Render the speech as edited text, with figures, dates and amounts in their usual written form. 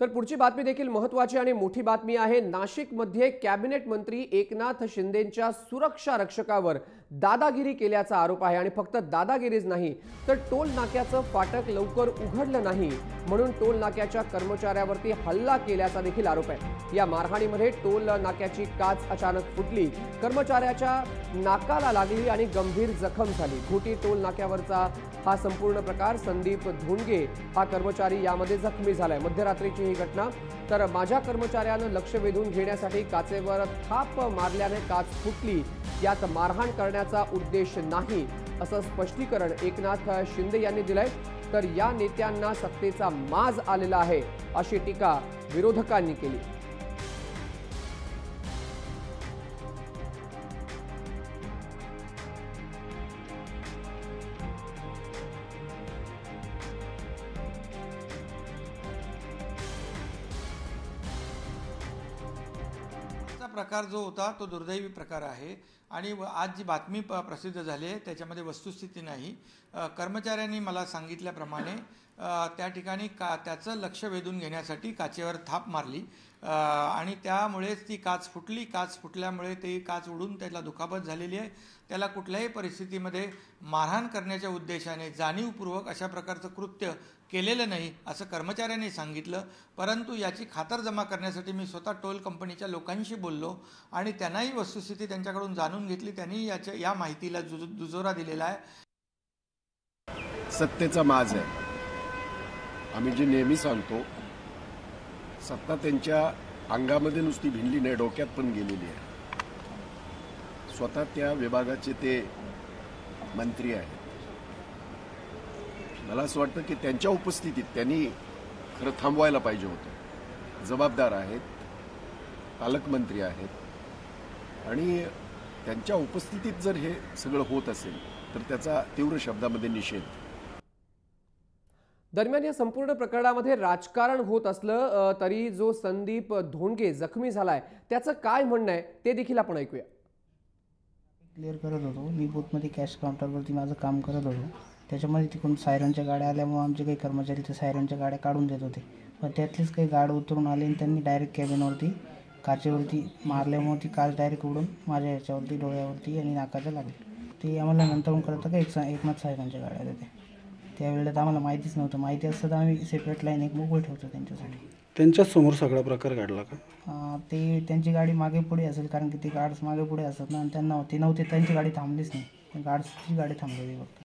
तर पुढची बातमी देखील महत्त्वाची आणि मोठी बातमी आहे। नाशिकमध्ये कॅबिनेट मंत्री एकनाथ शिंदेंच्या सुरक्षा रक्षकावर दादागिरी केल्याचा आरोप आहे आणि फक्त दादागिरीच नाही तर टोल नाक्याचं फाटक लवकर उघडलं नाही म्हणून टोल नाक्याच्या कर्मचाऱ्यावरती हल्ला केल्याचा देखील आरोप आहे। या मारहाणीमध्ये टोल नाक्याची काच अचानक फुटली, कर्मचाऱ्याच्या नाकाला लागली आणि गंभीर जखम झाली। घोटी टोल नाक्यावरचा हा संपूर्ण प्रकार। संदीप धोंडगे हा कर्मचारी यामध्ये जखमी झालाय। मध्यरात्रीची ही घटना। तर माझ्या कर्मचाऱ्यानं लक्ष वेधून घेण्यासाठी काचेवर थाप मारल्याने काच फुटली, यात मारहाण करण्याचा उद्देश नाही असं स्पष्टीकरण एकनाथ शिंदे यांनी दिलंय। तर या नेत्यांना सत्तेचा माज आलेला आहे अशी टीका विरोधकांनी केली। प्रकार जो होता तो दुर्दैवी प्रकार आहे आणि आज जी बातमी प्रसिद्ध झाली आहे त्याच्यामध्ये वस्तुस्थिती नाही। कर्मचाऱ्यांनी मला सांगितल्याप्रमाणे त्या ठिकाणी त्याचं लक्ष वेधून घेण्यासाठी काचेवर थाप मारली आणि त्यामुळेच ती काच फुटली। काच फुटल्यामुळे ती काच उडून त्याला दुखापत झालेली आहे। त्याला कुठल्याही परिस्थितीमध्ये मारहाण करण्याच्या उद्देशाने जाणीवपूर्वक अशा प्रकारचं कृत्य केलेलं नाही असं कर्मचाऱ्यांनी सांगितलं। परंतु याची खातरजमा करण्यासाठी मी स्वतः टोल कंपनीच्या लोकांशी बोललो आणि त्यांनाही वस्तुस्थिती त्यांच्याकडून जाणून घेतली। त्यांनी या माहितीला दुजोरा दिलेला आहे। सत्तेचा माज आहे। आम्ही जे नेहमी सांगतो, सत्ता त्यांच्या अंगामध्ये नुसती भिनली नाही, डोक्यात पण गेलेली आहे। स्वतः त्या विभागाचे ते मंत्री आहेत। मला असं वाटतं की त्यांच्या उपस्थितीत त्यांनी खरं थांबवायला पाहिजे होतं। जबाबदार आहेत, पालकमंत्री आहेत आणि त्यांच्या उपस्थितीत जर हे सगळं होत असेल तर त्याचा तीव्र शब्दामध्ये निषेध। दरम्यान या संपूर्ण प्रकरणामध्ये राजकारण होत असलं तरी जो संदीप धोंडगे जखमी झालाय त्याचं काय म्हणणं आहे ते देखील आपण ऐकूया। क्लिअर करत होतो, मी बूथमध्ये कॅश काउंटरवरती माझं काम करत होतो। त्याच्यामध्ये तिकडून सायरनच्या गाड्या आल्यामुळे आमचे काही कर्मचारी ते सायरनच्या गाड्या काढून देत होते, पण त्यातलीच काही गाड उतरून आले आणि त्यांनी डायरेक्ट कॅबिनवरती काचेवरती मारल्यामुळे ती काच डायरेक्ट उडून माझ्या ह्याच्यावरती डोळ्यावरती आणि नाकाच्या लागली। ते आम्हाला नंतर कळतं का एकनाथ सायरनच्या गाड्या होत्या। त्यावेळेला तर आम्हाला माहितीच नव्हतं। माहिती असतं तर आम्ही सेपरेट लाईन एक मोकळी ठेवतो त्यांच्यासाठी। त्यांच्यासमोर सगळा प्रकार घडला का? ते त्यांची गाडी मागे पुढे असेल, कारण की ते गार्ड्स मागे पुढे असतात ना, आणि त्यांना ते नव्हते, त्यांची गाडी थांबलीच नाही। गार्ड्सची गाडी थांबलेली फक्त।